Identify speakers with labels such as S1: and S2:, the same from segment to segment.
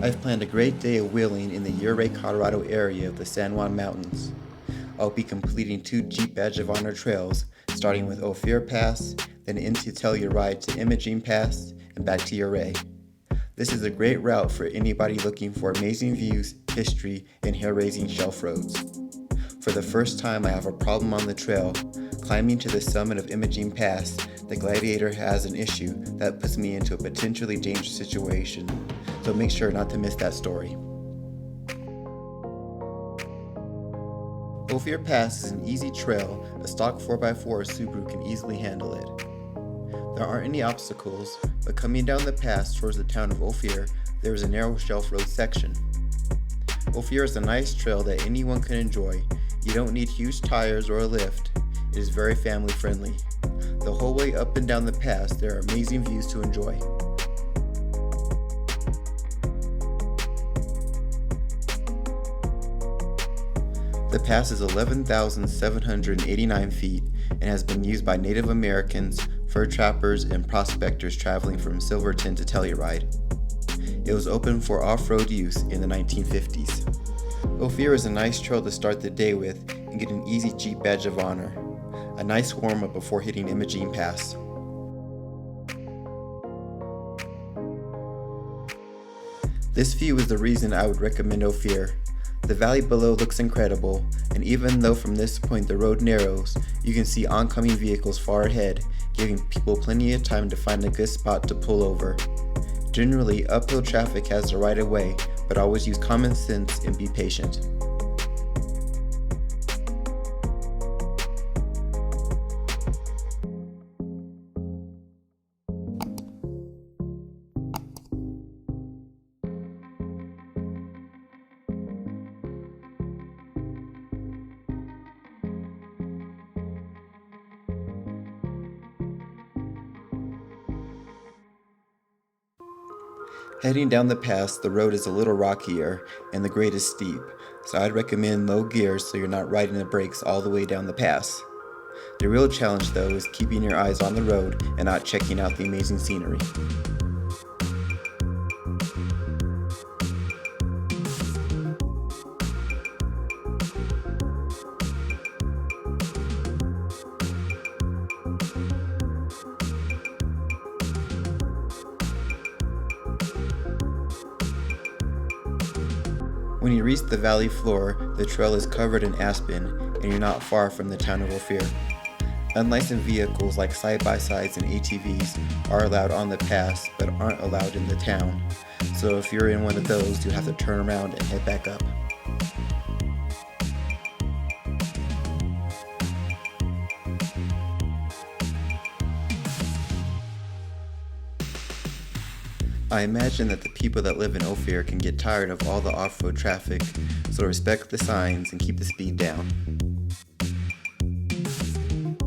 S1: I've planned a great day of wheeling in the Ouray, Colorado area of the San Juan Mountains. I'll be completing 2 Jeep Badge of Honor trails, starting with Ophir Pass, then into Telluride to Imogene Pass, and back to Ouray. This is a great route for anybody looking for amazing views, history, and hair-raising shelf roads. For the first time I have a problem on the trail. Climbing to the summit of Imogene Pass, the Gladiator has an issue that puts me into a potentially dangerous situation, so make sure not to miss that story. Ophir Pass is an easy trail. A stock 4x4 Subaru can easily handle it. There aren't any obstacles, but coming down the pass towards the town of Ophir, there is a narrow shelf road section. Ophir is a nice trail that anyone can enjoy. You don't need huge tires or a lift. It is very family friendly. The whole way up and down the pass, there are amazing views to enjoy. The pass is 11,789 feet and has been used by Native Americans, fur trappers, and prospectors traveling from Silverton to Telluride. It was open for off-road use in the 1950s. Ophir is a nice trail to start the day with and get an easy Jeep Badge of Honor. A nice warm-up before hitting Imogene Pass. This view is the reason I would recommend Ophir. The valley below looks incredible, and even though from this point the road narrows, you can see oncoming vehicles far ahead, giving people plenty of time to find a good spot to pull over. Generally, uphill traffic has the right of way, but always use common sense and be patient. Heading down the pass, the road is a little rockier and the grade is steep, so I'd recommend low gears so you're not riding the brakes all the way down the pass. The real challenge though is keeping your eyes on the road and not checking out the amazing scenery. When you reach the valley floor, the trail is covered in aspen and you're not far from the town of Ophir. Unlicensed vehicles like side-by-sides and ATVs are allowed on the pass but aren't allowed in the town, so if you're in one of those, you'll have to turn around and head back up. I imagine that the people that live in Ophir can get tired of all the off-road traffic, so respect the signs and keep the speed down.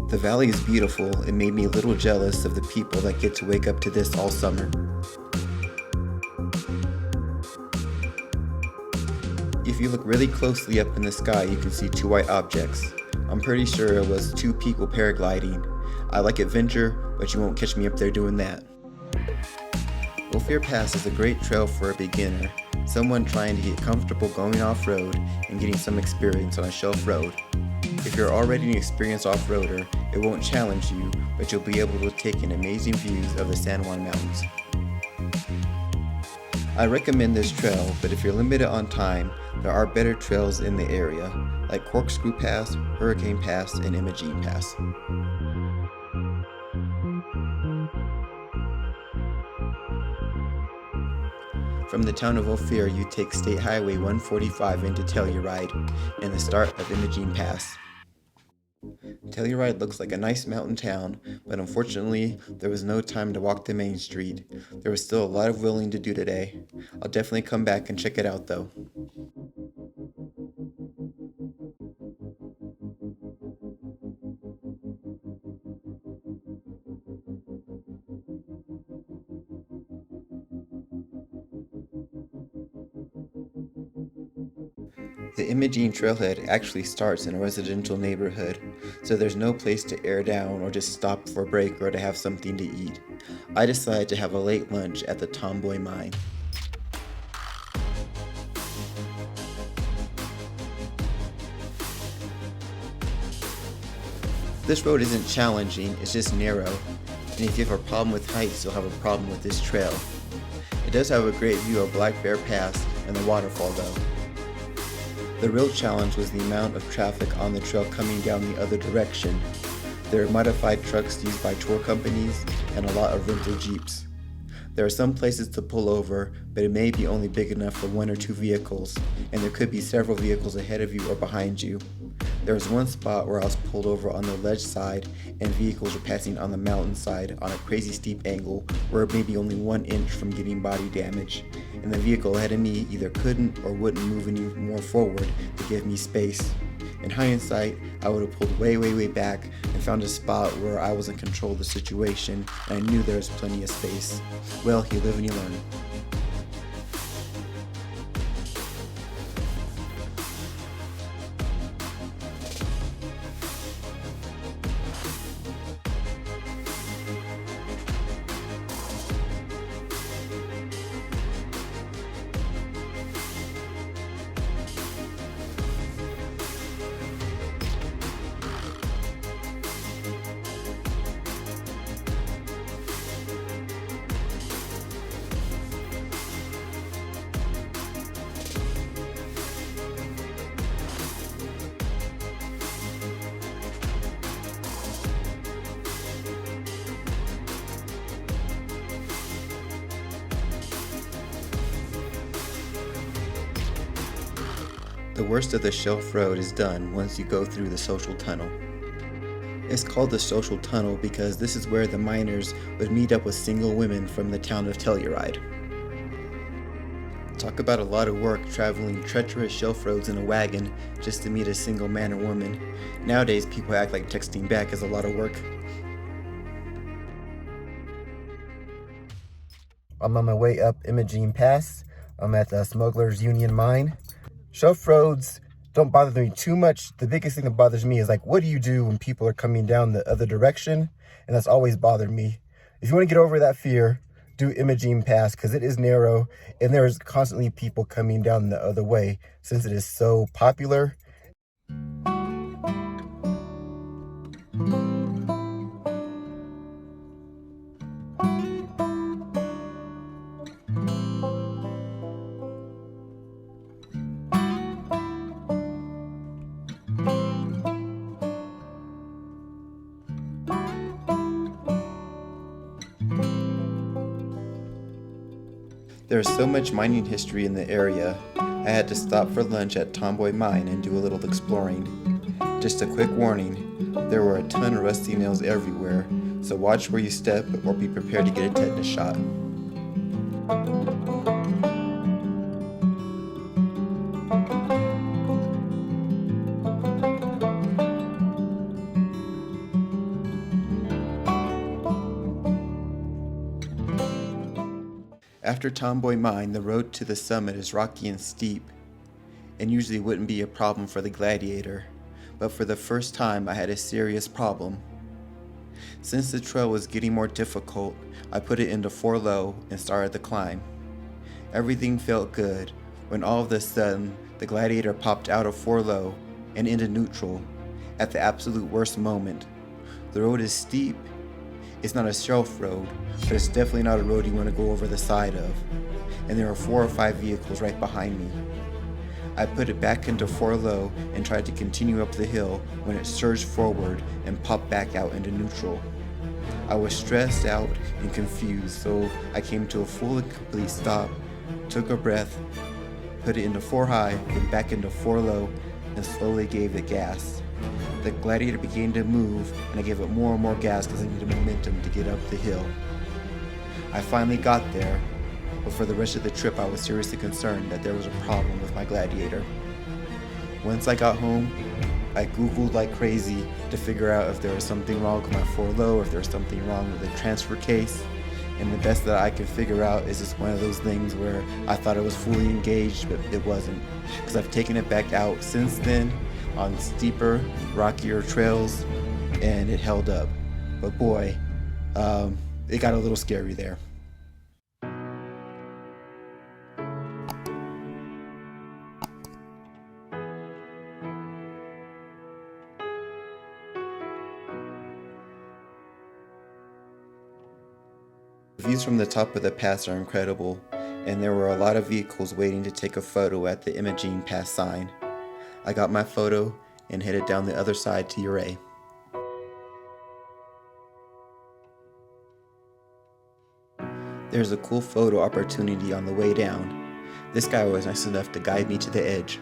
S1: The valley is beautiful. It made me a little jealous of the people that get to wake up to this all summer. If you look really closely up in the sky, you can see 2 white objects. I'm pretty sure it was 2 people paragliding. I like adventure, but you won't catch me up there doing that. Ophir Pass is a great trail for a beginner, someone trying to get comfortable going off-road and getting some experience on a shelf road. If you're already an experienced off-roader, it won't challenge you, but you'll be able to take in amazing views of the San Juan Mountains. I recommend this trail, but if you're limited on time, there are better trails in the area, like Corkscrew Pass, Hurricane Pass, and Imogene Pass. From the town of Ophir, you take State Highway 145 into Telluride and the start of Imogene Pass. Telluride looks like a nice mountain town, but unfortunately, there was no time to walk the main street. There was still a lot of wheeling to do today. I'll definitely come back and check it out though. The Imogene Trailhead actually starts in a residential neighborhood, so there's no place to air down or just stop for a break or to have something to eat. I decided to have a late lunch at the Tomboy mine. This road isn't challenging, it's just narrow, and if you have a problem with heights, you'll have a problem with this trail. It does have a great view of Ophir Pass and the waterfall though. The real challenge was the amount of traffic on the trail coming down the other direction. There are modified trucks used by tour companies and a lot of rental jeeps. There are some places to pull over, but it may be only big enough for 1 or 2 vehicles, and there could be several vehicles ahead of you or behind you. There was one spot where I was pulled over on the ledge side and vehicles were passing on the mountain side on a crazy steep angle where maybe only 1 inch from getting body damage, and the vehicle ahead of me either couldn't or wouldn't move any more forward to give me space. In hindsight, I would have pulled way back and found a spot where I was in control of the situation and I knew there was plenty of space. Well, you live and you learn. The worst of the shelf road is done once you go through the social tunnel. It's called the social tunnel because this is where the miners would meet up with single women from the town of Telluride. Talk about a lot of work traveling treacherous shelf roads in a wagon just to meet a single man or woman. Nowadays people act like texting back is a lot of work. I'm on my way up Imogene Pass. I'm at the Smugglers Union Mine. Shelf roads don't bother me too much. The biggest thing that bothers me is like, what do you do when people are coming down the other direction? And that's always bothered me. If you want to get over that fear, do Imogene Pass because it is narrow and there's constantly people coming down the other way since it is so popular. There's so much mining history in the area, I had to stop for lunch at Tomboy mine and do a little exploring. Just a quick warning, there were a ton of rusty nails everywhere, so watch where you step or be prepared to get a tetanus shot. After Tomboy Mine, the road to the summit is rocky and steep, and usually wouldn't be a problem for the Gladiator, but for the first time I had a serious problem. Since the trail was getting more difficult, I put it into 4 low and started the climb. Everything felt good when all of a sudden the Gladiator popped out of 4 low and into neutral at the absolute worst moment. The road is steep. It's not a shelf road, but it's definitely not a road you want to go over the side of. And there are 4 or 5 vehicles right behind me. I put it back into 4 low and tried to continue up the hill when it surged forward and popped back out into neutral. I was stressed out and confused, so I came to a full and complete stop, took a breath, put it into 4 high, went back into 4 low, and slowly gave it gas. The Gladiator began to move, and I gave it more and more gas because I needed momentum to get up the hill. I finally got there, but for the rest of the trip I was seriously concerned that there was a problem with my Gladiator. Once I got home, I Googled like crazy to figure out if there was something wrong with my 4 low, if there was something wrong with the transfer case, and the best that I could figure out is just one of those things where I thought it was fully engaged, but it wasn't, because I've taken it back out since then on steeper, rockier trails, and it held up. But boy, it got a little scary there. Views from the top of the pass are incredible, and there were a lot of vehicles waiting to take a photo at the Imogene Pass sign. I got my photo and headed down the other side to Ouray. There's a cool photo opportunity on the way down. This guy was nice enough to guide me to the edge.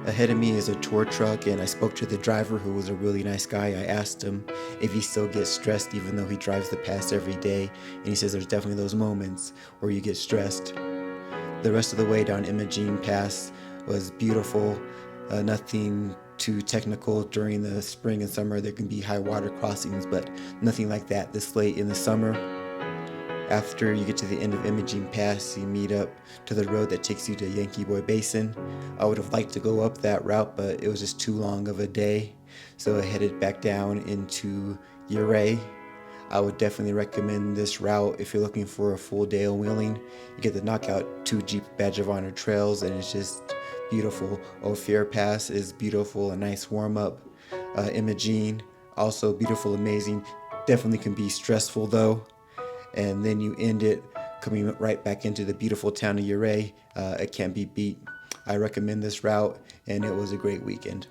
S1: Ahead of me is a tour truck, and I spoke to the driver, who was a really nice guy. I asked him if he still gets stressed even though he drives the pass every day, and he says there's definitely those moments where you get stressed. The rest of the way down Imogene Pass was beautiful, nothing too technical. During the spring and summer there can be high water crossings, but nothing like that this late in the summer. After you get to the end of Imogene Pass, you meet up to the road that takes you to Yankee Boy Basin. I would have liked to go up that route, but it was just too long of a day, so I headed back down into Ouray. I would definitely recommend this route if you're looking for a full day of wheeling. You get to knock out 2 Jeep Badge of Honor trails, and it's just beautiful. Ophir Pass is beautiful, a nice warm-up. Imogene, also beautiful, amazing. Definitely can be stressful though. And then you end it coming right back into the beautiful town of Ouray. It can't be beat. I recommend this route, and it was a great weekend.